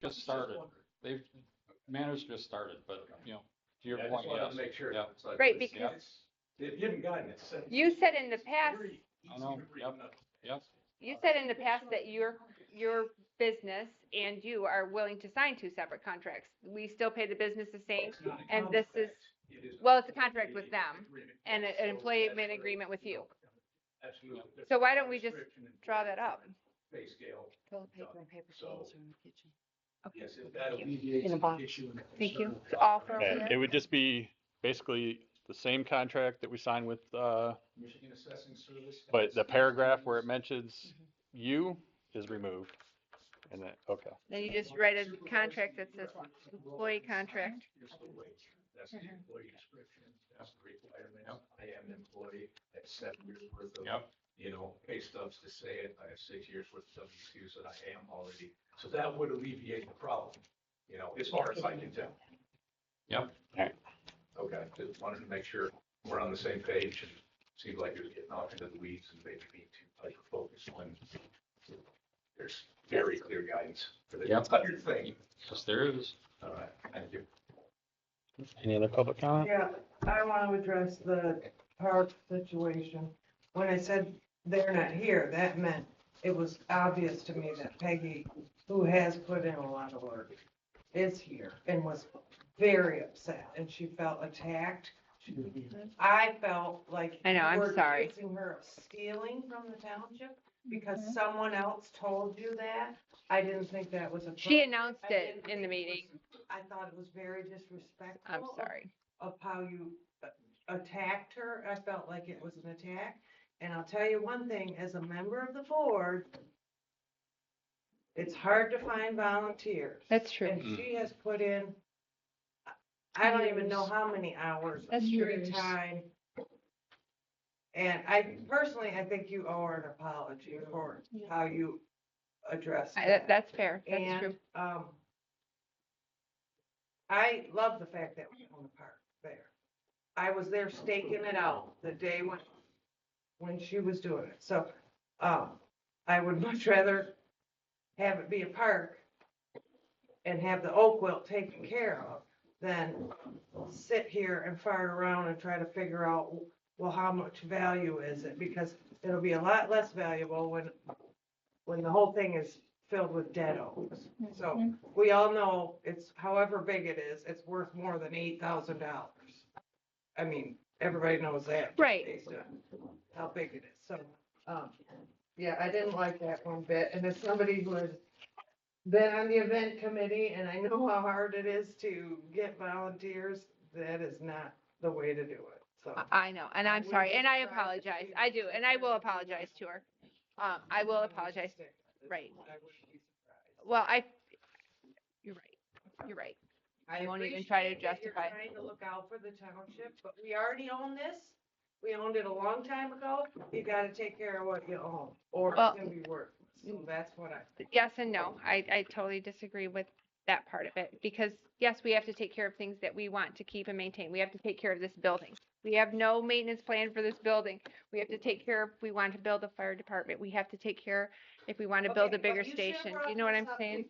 just started. They've, managed just started, but, you know, to your point, I yes. to make sure. Yeah. Like, Right, because you haven't gotten it. you said in the past, I know, yep, yep. you said in the past that your business and you are willing to sign two separate contracts. We still pay the business the same, and this is, well, it's a contract with them and an employment agreement with you. Absolutely. So why don't we just draw that up? Pay scale. Toilet paper and paper towels are in the kitchen. Okay. Yes, if that Thank you. alleviates In a the box. issue. Thank you. It's all for over And there. it would just be basically the same contract that we signed with, Michigan Assessing Service. but the paragraph where it mentions you is removed. And then, okay. Then you just write a contract that says employee contract. Here's the wage. That's the employee description. That's the requirement. I am an employee. I have 7 years worth of, Yep. you know, pay stubs to say it. I have 6 years worth of W-2s that I am already. So that would alleviate the problem, you know, as far as I can tell. Yep. Okay, just wanted to make sure we're on the same page. And seems like you're getting off into the weeds and maybe being too hyper-focused when there's very clear guidance for the Yep. entire thing. Yes, there is. All right, thank you. Any other public comment? Yeah, I want to address the park situation. When I said they're not here, that meant it was obvious to me that Peggy, who has put in a lot of work, is here and was very upset and she felt attacked. I felt like I know, I'm you were sorry. accusing her of stealing from the township because someone else told you that. I didn't think that was a. She announced it in the meeting. I thought it was very disrespectful. I'm sorry. Of how you attacked her. I felt like it was an attack. And I'll tell you one thing, as a member of the board, it's hard to find volunteers. That's true. And she has put in, I don't even know how many hours of That's free time. And I personally, I think you owe her an apology for how you addressed that. That's fair. That's And, true. I love the fact that we own the park there. I was there staking it out the day when she was doing it. So, I would much rather have it be a park and have the oak wilt taken care of than sit here and fart around and try to figure out, well, how much value is it? Because it'll be a lot less valuable when the whole thing is filled with dead oaks. So we all know it's, however big it is, it's worth more than $8,000. I mean, everybody knows that. Right. Based on how big it is. So, yeah, I didn't like that one bit. And as somebody who has been on the event committee and I know how hard it is to get volunteers, that is not the way to do it. So I know, and I'm sorry, and I apologize. I do, and I will apologize to her. I will apologize. Right. I wouldn't be surprised. Well, you're right. You're right. I won't even try to appreciate that justify. You're trying to look out for the township, but we already own this. We owned it a long time ago. You gotta take care of what you own, or Well, it's gonna be worthless. So that's what I. Yes and no. I totally disagree with that part of it because yes, we have to take care of things that we want to keep and maintain. We have to take care of this building. We have no maintenance plan for this building. We have to take care of, if we want to build a fire department. We have to take care if we want to build a Okay, but bigger you should've station. brought You know what this I'm up saying?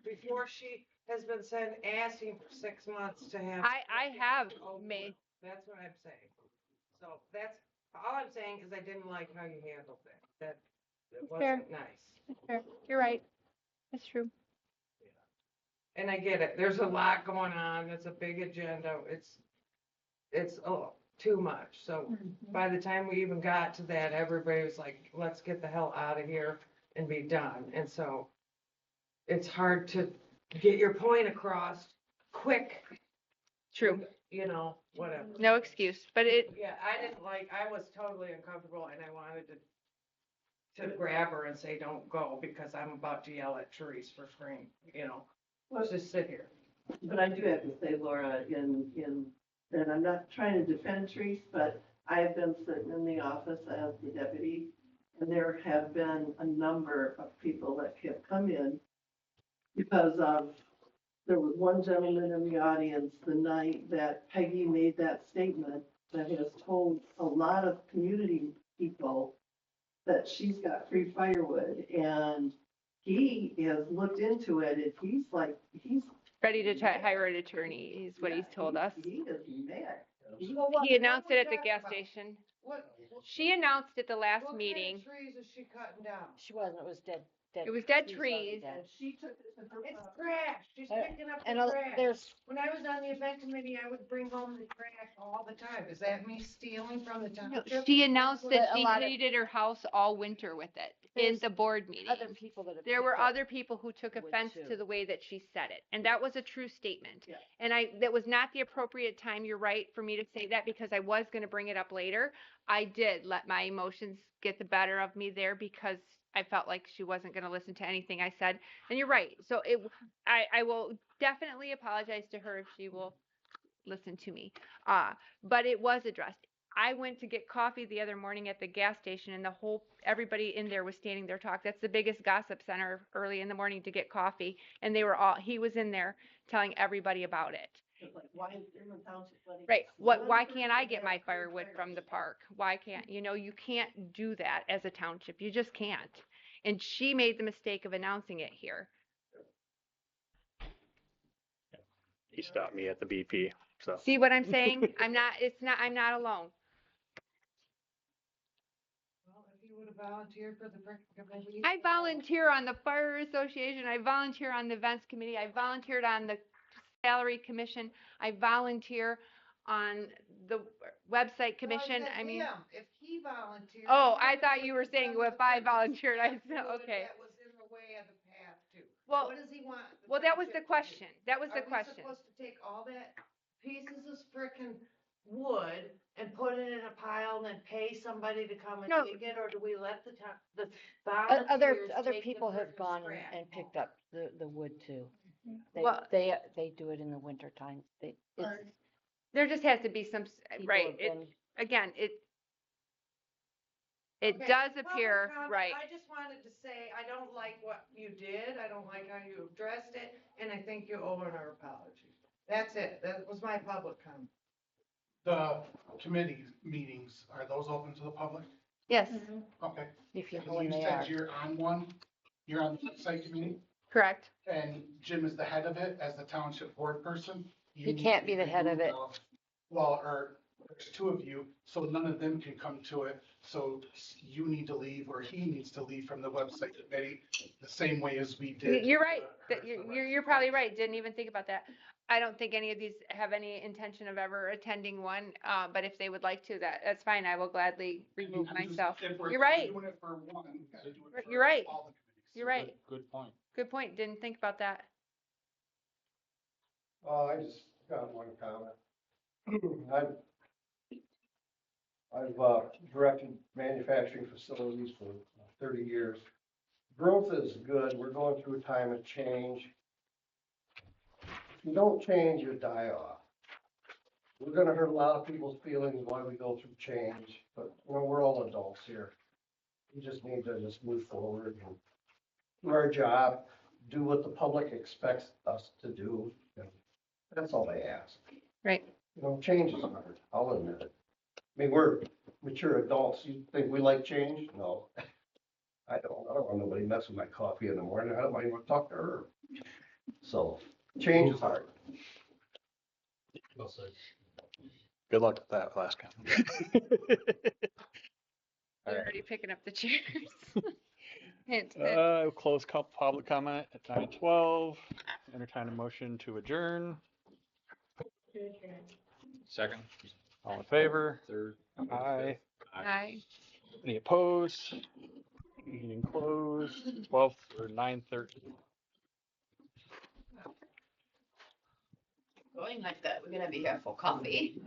Before she has been asking for 6 months to have. I have Oh, made, That's what I'm saying. So that's, all I'm saying is I didn't like how you handled it. That it Fair. wasn't nice. that's fair. You're right. That's true. And I get it. There's a lot going on. It's a big agenda. It's too much. So by the time we even got to that, everybody was like, let's get the hell out of here and be done. And so it's hard to get your point across quick, True. you know, whatever. No excuse, but Yeah, I was totally uncomfortable and I wanted to grab her and say, don't go because I'm about to yell at Therese for screaming, you know. Let's just sit here. But I do have to say, Laura, and I'm not trying to defend Therese, but I've been sitting in the office as the deputy, and there have been a number of people that have come in because there was one gentleman in the audience the night that Peggy made that statement that has told a lot of community people that she's got free firewood, and he has looked into it and he's like, he's. Ready to try hire an attorney is what he's told us. He is mad. He announced it at the What gas was that station. What, She announced at the last what kind meeting. of trees is she cutting down? She wasn't, it was dead. It was dead already trees. dead. And she took it to her. It's property. trash, she's picking up And the trash. there's, When I was on the event committee, I would bring home the trash all the time. Is that me stealing from the No, township? she announced that But a she lot of- cleaned her house all winter with it in There's the board meeting. other people that have. There were picked up other people who took wood, offense too. to the way that she said it, and that was a true statement. Yeah. And that was not the appropriate time, you're right, for me to say that, because I was gonna bring it up later. I did let my emotions get the better of me there, because I felt like she wasn't gonna listen to anything I said, and you're right, so I will definitely apologize to her if she will listen to me. But it was addressed. I went to get coffee the other morning at the gas station, and everybody in there was standing there talking. That's the biggest gossip center early in the morning to get coffee. And he was in there telling everybody about it. It's like, why is Dearman Township letting Right. one Why can't I person get have my three firewood from the trailers? park? Why can't, you can't do that as a township. You just can't. And she made the mistake of announcing it here. He stopped me at the BP, so. See what I'm saying? I'm not alone. Well, if you would have volunteered for the brick committee. I volunteer on the fire association, I volunteer on the events committee, I volunteered on the salary commission, I volunteer on the website commission, I mean, If he volunteered. oh, he I would've thought been you were saying some of if the I purpose volunteered, I stuff said, would- okay. That was in the way of the path too. Well, What does he want? well, that was the township to do? question, that was the Are we question. supposed to take all that pieces of frickin' wood and put it in a pile and then pay somebody to come and No. dig it, or do we let the Other volunteers take the people have frickin' gone scrap and home? picked up the wood too. They, Well- they do it in the winter time. There just has to be some, People right, have been- again, it Okay, does public appear, comment, right. I just wanted to say, I don't like what you did, I don't like how you addressed it, and I think you owe an apology. That's it, that was my public comment. The committee meetings, are those open to the public? Yes, Okay. If you And know when you they said are. you're on one, you're on the site committee, correct. and Jim is the head of it as the township board person. You He need can't to be the head of removed it. Well, or there's two of you, so none of them can come to it, so you need to leave, or he needs to leave from the website committee, the same way as we did. You're right, you're probably right, didn't even think about that. I don't think any of these have any intention of ever attending one, but if they would like to, that's fine, I will gladly remove I'm just- myself. if we're You're right. Doing it for one, we gotta do it You're for right. all the committees. You're right, Good point. good point, didn't think about that. I just got one comment. I've directed manufacturing facilities for 30 years. Growth is good. We're going through a time of change. If you don't change, you die off. We're gonna hurt a lot of people's feelings while we go through change, but we're all adults here. We just need to just move forward and do our job, do what the public expects us to do. And that's all they ask. Right. Change is hard, I'll admit it. I mean, we're mature adults, you think we like change? No. I don't want nobody messing with my coffee in the morning, I don't even want to talk to her. So, change is hard. Good luck with that last comment. You're already picking up the chairs. Hint, hint. Close public comment at 9:12. Entertain a motion to adjourn. Second, All in favor? third. Aye. Aye. Any opposed? Meeting closed. 12th or 9:30. Going like that, we're gonna be here for coffee.